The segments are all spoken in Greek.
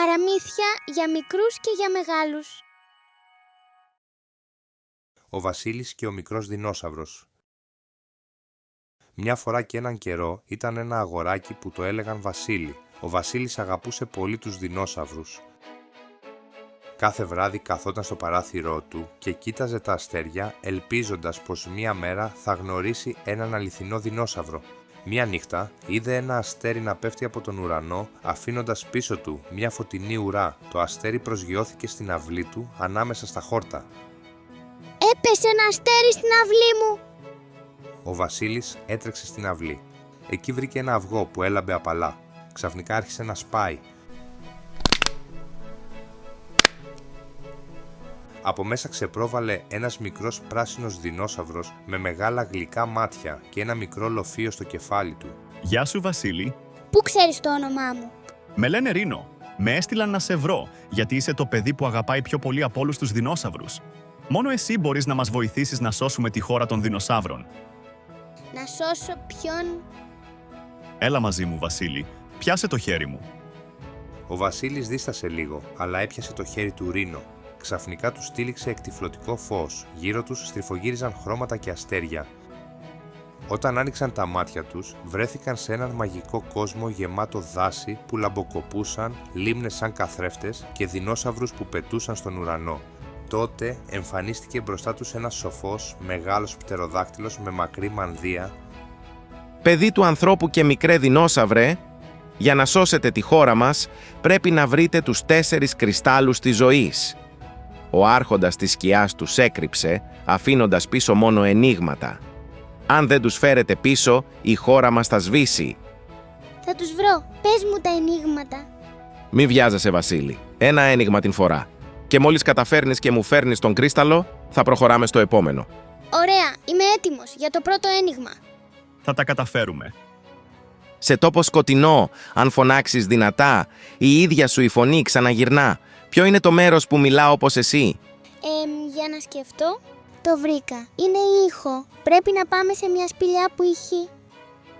Παραμύθια για μικρούς και για μεγάλους. Ο Βασίλης και ο μικρός δεινόσαυρος. Μια φορά και έναν καιρό ήταν ένα αγοράκι που το έλεγαν Βασίλη. Ο Βασίλης αγαπούσε πολύ τους δεινόσαυρους. Κάθε βράδυ καθόταν στο παράθυρό του και κοίταζε τα αστέρια, ελπίζοντας πως μία μέρα θα γνωρίσει έναν αληθινό δεινόσαυρο. Μία νύχτα είδε ένα αστέρι να πέφτει από τον ουρανό, αφήνοντας πίσω του μια φωτεινή ουρά. Το αστέρι προσγειώθηκε στην αυλή του ανάμεσα στα χόρτα. Έπεσε ένα αστέρι στην αυλή μου. Ο Βασίλης έτρεξε στην αυλή. Εκεί βρήκε ένα αυγό που έλαμπε απαλά. Ξαφνικά άρχισε να σπάει. Από μέσα ξεπρόβαλε ένας μικρός πράσινος δεινόσαυρος με μεγάλα γλυκά μάτια και ένα μικρό λοφείο στο κεφάλι του. Γεια σου, Βασίλη. Πού ξέρεις το όνομά μου? Με λένε Ρίνο. Με έστειλαν να σε βρω, γιατί είσαι το παιδί που αγαπάει πιο πολύ από όλους τους δεινόσαυρους. Μόνο εσύ μπορείς να μας βοηθήσεις να σώσουμε τη χώρα των δεινοσαύρων. Να σώσω ποιον? Έλα μαζί μου, Βασίλη. Πιάσε το χέρι μου. Ο Βασίλης δίστασε λίγο, αλλά έπιασε το χέρι του Ρίνο. Ξαφνικά τους τύλιξε εκτυφλωτικό φως. Γύρω τους στριφογύριζαν χρώματα και αστέρια. Όταν άνοιξαν τα μάτια τους, βρέθηκαν σε έναν μαγικό κόσμο γεμάτο δάση που λαμποκοπούσαν, λίμνες σαν καθρέφτες και δεινόσαυρους που πετούσαν στον ουρανό. Τότε εμφανίστηκε μπροστά τους ένας σοφός, μεγάλος πτεροδάκτυλος με μακρύ μανδύα. «Παιδί του ανθρώπου και μικρέ δεινόσαυρε, για να σώσετε τη χώρα μας, πρέπει να βρείτε τους 4 κρυστάλλους της ζωής». Ο άρχοντας της σκιάς τους έκρυψε, αφήνοντας πίσω μόνο ενίγματα. «Αν δεν τους φέρετε πίσω, η χώρα μας θα σβήσει». Θα τους βρω. Πες μου τα ενίγματα. Μη βιάζεσαι, Βασίλη. Ένα ένιγμα την φορά. Και μόλις καταφέρνεις και μου φέρνεις τον κρύσταλλο, θα προχωράμε στο επόμενο. Ωραία, είμαι έτοιμος για το πρώτο ένιγμα. Θα τα καταφέρουμε. Σε τόπο σκοτεινό, αν φωνάξεις δυνατά, η ίδια σου η φωνή ξαναγυρνά. Ποιο είναι το μέρος που μιλά όπως εσύ? Για να σκεφτώ. Το βρήκα. Είναι ήχο. Πρέπει να πάμε σε μια σπηλιά που ηχεί.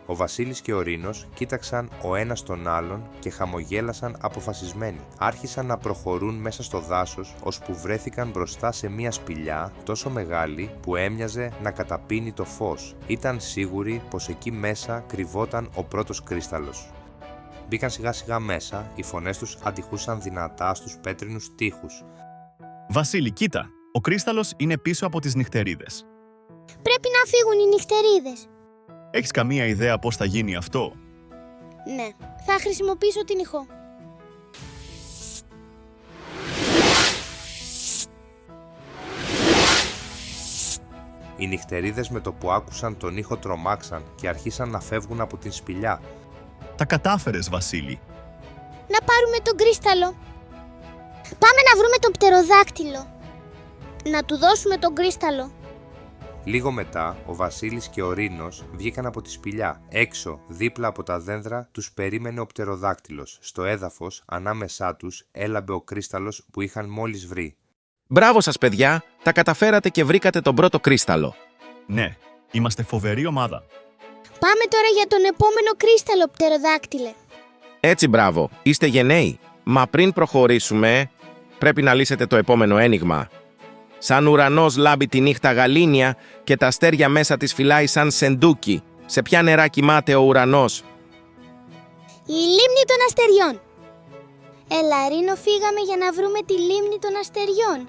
Ο Βασίλης και ο Ρήνος κοίταξαν ο ένας τον άλλον και χαμογέλασαν αποφασισμένοι. Άρχισαν να προχωρούν μέσα στο δάσος, ώσπου βρέθηκαν μπροστά σε μια σπηλιά τόσο μεγάλη που έμοιαζε να καταπίνει το φως. Ήταν σίγουροι πως εκεί μέσα κρυβόταν ο πρώτος κρύσταλλος. Μπήκαν σιγά σιγά μέσα, οι φωνές τους αντιχούσαν δυνατά στους πέτρινους τοίχους. Βασίλη, κοίτα. Ο κρύσταλλος είναι πίσω από τις νυχτερίδες. Πρέπει να φύγουν οι νυχτερίδες. Έχεις καμία ιδέα πώς θα γίνει αυτό? Ναι, θα χρησιμοποιήσω την ηχό. Οι νυχτερίδες με το που άκουσαν τον ήχο τρομάξαν και αρχίσαν να φεύγουν από την σπηλιά. Τα κατάφερες, Βασίλη. Να πάρουμε τον κρύσταλλο. Πάμε να βρούμε τον πτεροδάκτυλο. Να του δώσουμε τον κρύσταλλο. Λίγο μετά, ο Βασίλης και ο Ρήνος βγήκαν από τη σπηλιά. Έξω, δίπλα από τα δέντρα, τους περίμενε ο πτεροδάκτυλος. Στο έδαφος, ανάμεσά τους, έλαμπε ο κρύσταλλος που είχαν μόλις βρει. Μπράβο σας, παιδιά! Τα καταφέρατε και βρήκατε τον πρώτο κρύσταλλο. Ναι, είμαστε φοβερή ομάδα. Πάμε τώρα για τον επόμενο κρύσταλλο, πτεροδάκτυλε. Έτσι, μπράβο! Είστε γενναίοι. Μα πριν προχωρήσουμε, πρέπει να λύσετε το επόμενο ένιγμα. Σαν ουρανός λάμπει τη νύχτα γαλήνια και τα αστέρια μέσα της φυλάει σαν σεντούκι. Σε ποια νερά κοιμάται ο ουρανός? Η λίμνη των αστεριών. Έλα, Ρήνο, φύγαμε για να βρούμε τη λίμνη των αστεριών.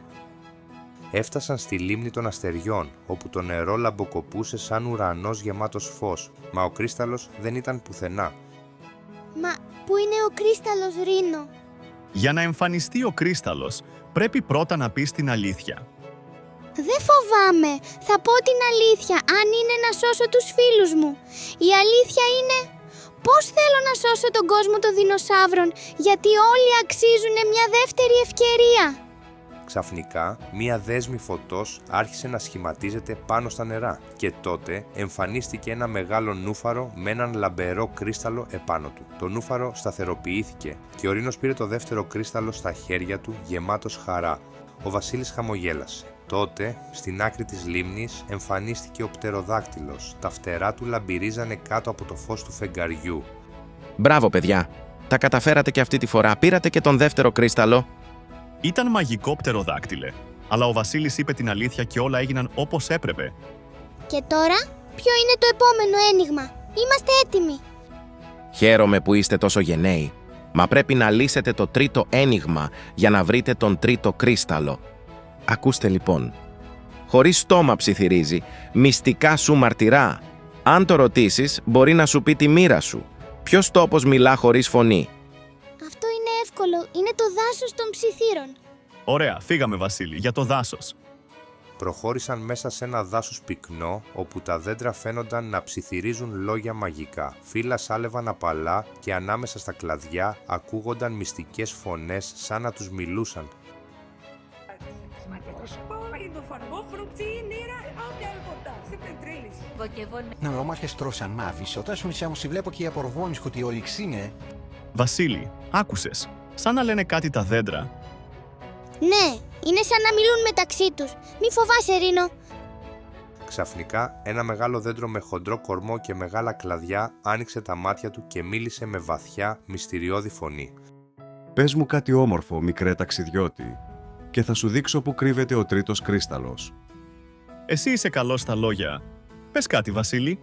Έφτασαν στη λίμνη των αστεριών, όπου το νερό λαμποκοπούσε σαν ουρανός γεμάτος φως, μα ο κρύσταλλος δεν ήταν πουθενά. Μα πού είναι ο κρύσταλλος, Ρήνο? Για να εμφανιστεί ο κρύσταλλος, πρέπει πρώτα να πεις την αλήθεια. Δεν φοβάμαι. Θα πω την αλήθεια, αν είναι να σώσω τους φίλους μου. Η αλήθεια είναι πώς θέλω να σώσω τον κόσμο των δεινοσαύρων, γιατί όλοι αξίζουν μια δεύτερη ευκαιρία. Ξαφνικά, μία δέσμη φωτός άρχισε να σχηματίζεται πάνω στα νερά και τότε εμφανίστηκε ένα μεγάλο νούφαρο με έναν λαμπερό κρύσταλλο επάνω του. Το νούφαρο σταθεροποιήθηκε και ο Ρήνος πήρε το δεύτερο κρύσταλλο στα χέρια του γεμάτος χαρά. Ο Βασίλης χαμογέλασε. Τότε, στην άκρη της λίμνης, εμφανίστηκε ο πτεροδάκτυλος. Τα φτερά του λαμπυρίζανε κάτω από το φως του φεγγαριού. Μπράβο, παιδιά! Τα καταφέρατε και αυτή τη φορά. Πήρατε και τον δεύτερο κρίσταλο. Ήταν μαγικό πτεροδάκτυλε, αλλά ο Βασίλης είπε την αλήθεια και όλα έγιναν όπως έπρεπε. Και τώρα, ποιο είναι το επόμενο ένιγμα? Είμαστε έτοιμοι. Χαίρομαι που είστε τόσο γενναίοι. Μα πρέπει να λύσετε το τρίτο ένιγμα για να βρείτε τον τρίτο κρίσταλο. Ακούστε λοιπόν. Χωρίς στόμα ψιθυρίζει, μυστικά σου μαρτυρά. Αν το ρωτήσεις, μπορεί να σου πει τη μοίρα σου. Ποιος τόπος μιλά χωρίς φωνή? Αυτό είναι εύκολο. Είναι το δάσος των ψιθύρων. Ωραία, φύγαμε Βασίλη, για το δάσος. Προχώρησαν μέσα σε ένα δάσος πυκνό, όπου τα δέντρα φαίνονταν να ψιθυρίζουν λόγια μαγικά. Φύλλα σάλευαν απαλά και ανάμεσα στα κλαδιά ακούγονταν μυστικές φωνές σαν να τους μιλούσαν. Non ho mai che strosan mavis, όταν σου si βλέπω και οι απορροφώνεις ότι ο είναι. Βασίλη, άκουσες. Σαν να λένε κάτι τα δέντρα. Ναι, είναι σαν να μιλούν μεταξύ τους. Μη φοβάσαι, Ρίνο. Ξαφνικά, ένα μεγάλο δέντρο με χοντρό κορμό και μεγάλα κλαδιά άνοιξε τα μάτια του και μίλησε με βαθιά, μυστηριώδη φωνή. «Πες μου κάτι όμορφο, μικρέ ταξιδιώτη, και θα σου δείξω που κρύβεται ο τρίτος κρίσταλος». Εσύ είσαι καλός στα λόγια. Πες κάτι, Βασίλη.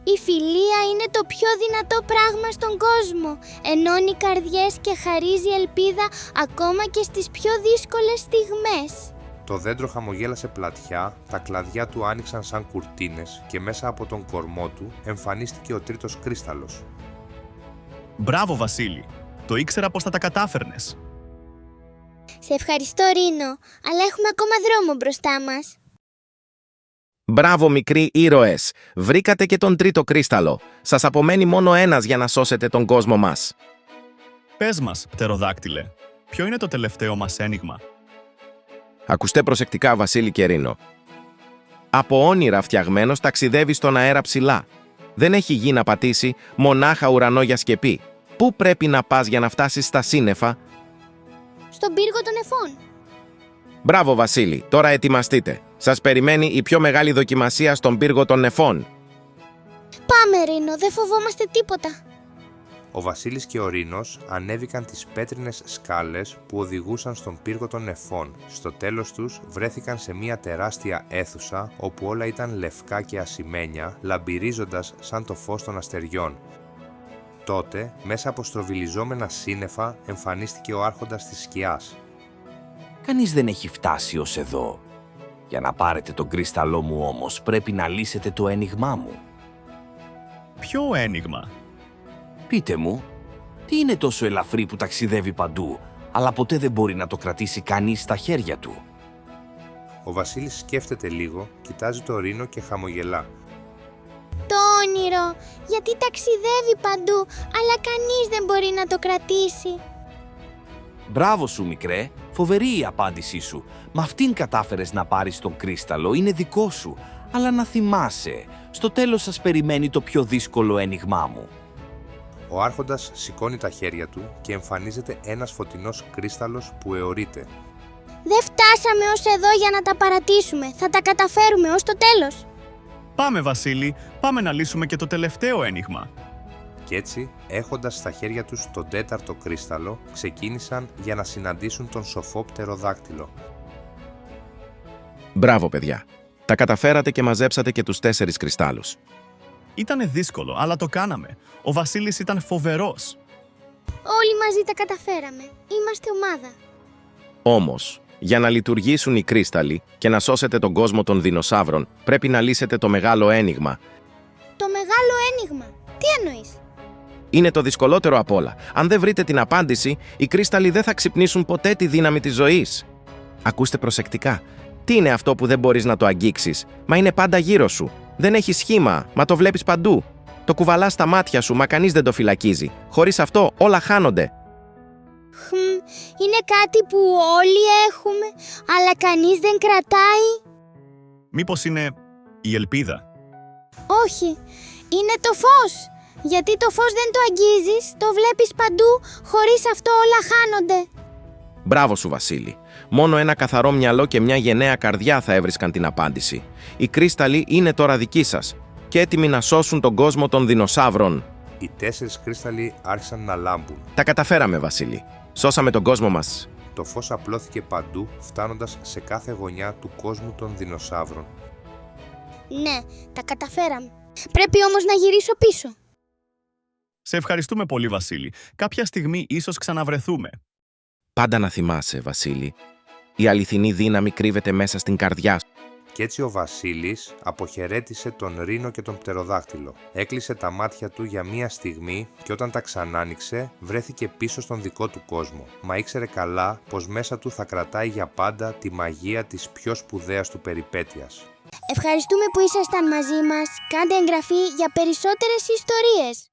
Η φιλία είναι το πιο δυνατό πράγμα στον κόσμο. Ενώνει καρδιές και χαρίζει ελπίδα ακόμα και στις πιο δύσκολες στιγμές. Το δέντρο χαμογέλασε πλατιά, τα κλαδιά του άνοιξαν σαν κουρτίνες και μέσα από τον κορμό του εμφανίστηκε ο τρίτος κρίσταλος. Μπράβο, Βασίλη. Το ήξερα πως θα τα κατάφερνες. Σε ευχαριστώ, Ρίνο, αλλά έχουμε ακόμα δρόμο μπροστά μας. Μπράβο μικροί ήρωες! Βρήκατε και τον τρίτο κρίσταλο. Σας απομένει μόνο ένας για να σώσετε τον κόσμο μας. Πες μας, πτεροδάκτυλε, ποιο είναι το τελευταίο μας ένιγμα? Ακούστε προσεκτικά, Βασίλη και Ρίνο. Από όνειρα φτιαγμένος ταξιδεύει στον αέρα ψηλά. Δεν έχει γη να πατήσει, μονάχα ουρανό για σκεπή. Πού πρέπει να πας για να φτάσεις στα σύννεφα? Στον πύργο των νεφών. Μπράβο, Βασίλη, τώρα ετοιμαστείτε. Σας περιμένει η πιο μεγάλη δοκιμασία στον πύργο των νεφών. Πάμε, Ρίνο, δεν φοβόμαστε τίποτα. Ο Βασίλης και ο Ρήνος ανέβηκαν τις πέτρινες σκάλες που οδηγούσαν στον πύργο των νεφών. Στο τέλος τους βρέθηκαν σε μια τεράστια αίθουσα όπου όλα ήταν λευκά και ασημένια, λαμπυρίζοντας σαν το φως των αστεριών. Τότε, μέσα από στροβιλιζόμενα σύννεφα, εμφανίστηκε ο άρχοντας της σκιάς. Κανείς δεν έχει φτάσει ως εδώ. Για να πάρετε τον κρίσταλό μου όμως, πρέπει να λύσετε το ένιγμά μου. Ποιο ένιγμα? Πείτε μου, τι είναι τόσο ελαφρύ που ταξιδεύει παντού, αλλά ποτέ δεν μπορεί να το κρατήσει κανείς στα χέρια του? Ο Βασίλης σκέφτεται λίγο, κοιτάζει το Ρήνο και χαμογελά. Το όνειρο, γιατί ταξιδεύει παντού, αλλά κανείς δεν μπορεί να το κρατήσει. Μπράβο σου, μικρέ, φοβερή η απάντησή σου. Μ' αυτήν κατάφερες να πάρεις τον κρίσταλο, είναι δικό σου. Αλλά να θυμάσαι, στο τέλος σας περιμένει το πιο δύσκολο ένιγμά μου. Ο άρχοντας σηκώνει τα χέρια του και εμφανίζεται ένας φωτεινός κρίσταλος που αιωρείται. Δεν φτάσαμε ως εδώ για να τα παρατήσουμε. Θα τα καταφέρουμε ως το τέλος. Πάμε, Βασίλη, πάμε να λύσουμε και το τελευταίο ένιγμα. Κι έτσι, έχοντας στα χέρια τους τον τέταρτο κρίσταλο, ξεκίνησαν για να συναντήσουν τον σοφό πτεροδάκτυλο. Μπράβο, παιδιά. Τα καταφέρατε και μαζέψατε και τους 4 κρυστάλλους. Ήτανε δύσκολο, αλλά το κάναμε. Ο Βασίλης ήταν φοβερός. Όλοι μαζί τα καταφέραμε. Είμαστε ομάδα. Όμως, για να λειτουργήσουν οι κρύσταλλοι και να σώσετε τον κόσμο των δεινοσαύρων, πρέπει να λύσετε το μεγάλο ένιγμα. Το μεγάλο ένιγμα. Τι εννοείς? Είναι το δυσκολότερο απ' όλα. Αν δεν βρείτε την απάντηση, οι κρύσταλλοι δεν θα ξυπνήσουν ποτέ τη δύναμη της ζωής. Ακούστε προσεκτικά. Τι είναι αυτό που δεν μπορείς να το αγγίξεις? Μα είναι πάντα γύρω σου. Δεν έχει σχήμα, μα το βλέπεις παντού. Το κουβαλάς στα μάτια σου, μα κανείς δεν το φυλακίζει. Χωρίς αυτό όλα χάνονται. Είναι κάτι που όλοι έχουμε, αλλά κανείς δεν κρατάει. Μήπως είναι η ελπίδα? Όχι, είναι το φως. Γιατί το φως δεν το αγγίζεις, το βλέπεις παντού, χωρίς αυτό όλα χάνονται. Μπράβο σου, Βασίλη. Μόνο ένα καθαρό μυαλό και μια γενναία καρδιά θα έβρισκαν την απάντηση. Οι κρύσταλλοι είναι τώρα δικοί σας και έτοιμοι να σώσουν τον κόσμο των δεινοσαύρων. Οι 4 κρίσταλοι άρχισαν να λάμπουν. Τα καταφέραμε, Βασίλη. Σώσαμε τον κόσμο μας. Το φως απλώθηκε παντού, φτάνοντας σε κάθε γωνιά του κόσμου των δεινοσαύρων. Ναι, τα καταφέραμε. Πρέπει όμως να γυρίσω πίσω. Σε ευχαριστούμε πολύ, Βασίλη. Κάποια στιγμή ίσως ξαναβρεθούμε. Πάντα να θυμάσαι, Βασίλη. Η αληθινή δύναμη κρύβεται μέσα στην καρδιά σου. Κι έτσι ο Βασίλης αποχαιρέτησε τον Ρήνο και τον Πτεροδάκτυλο. Έκλεισε τα μάτια του για μία στιγμή και όταν τα ξανάνοιξε βρέθηκε πίσω στον δικό του κόσμο. Μα ήξερε καλά πως μέσα του θα κρατάει για πάντα τη μαγεία της πιο σπουδαίας του περιπέτειας. Ευχαριστούμε που ήσασταν μαζί μας. Κάντε εγγραφή για περισσότερες ιστορίες.